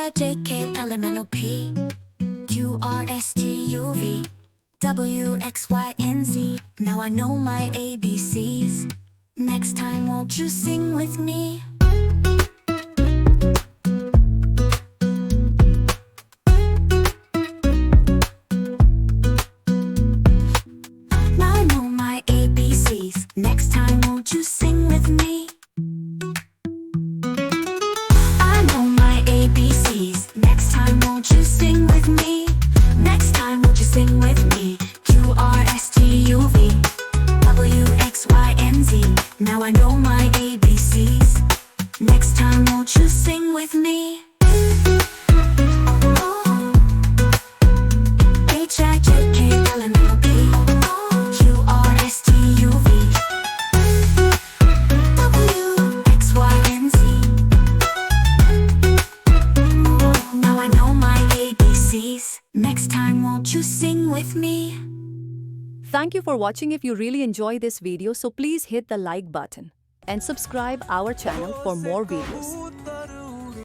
H-I-J-K-L-M-N-O-P Q-R-S-T-U-V W-X-Y-and-Z. Now I know my ABCs. Next time won't you sing with me? Now I know my ABCs. Next time won't you sing with me? I know my ABCs. Next time won't you sing with me? Next time won't you sing with me? Q-R-S-T-U-V W-X-Y-and-Z. Now I know my ABCs. Next time won't you sing with me? H-I-J-K-L-M-N-O-P Q-R-S-T-U-V W-X-Y-and-Z. Now I know my ABCs. Next time won't you sing with me? Thank you for watching. If you really enjoy this video, so please hit the like button and subscribe our channel for more videos.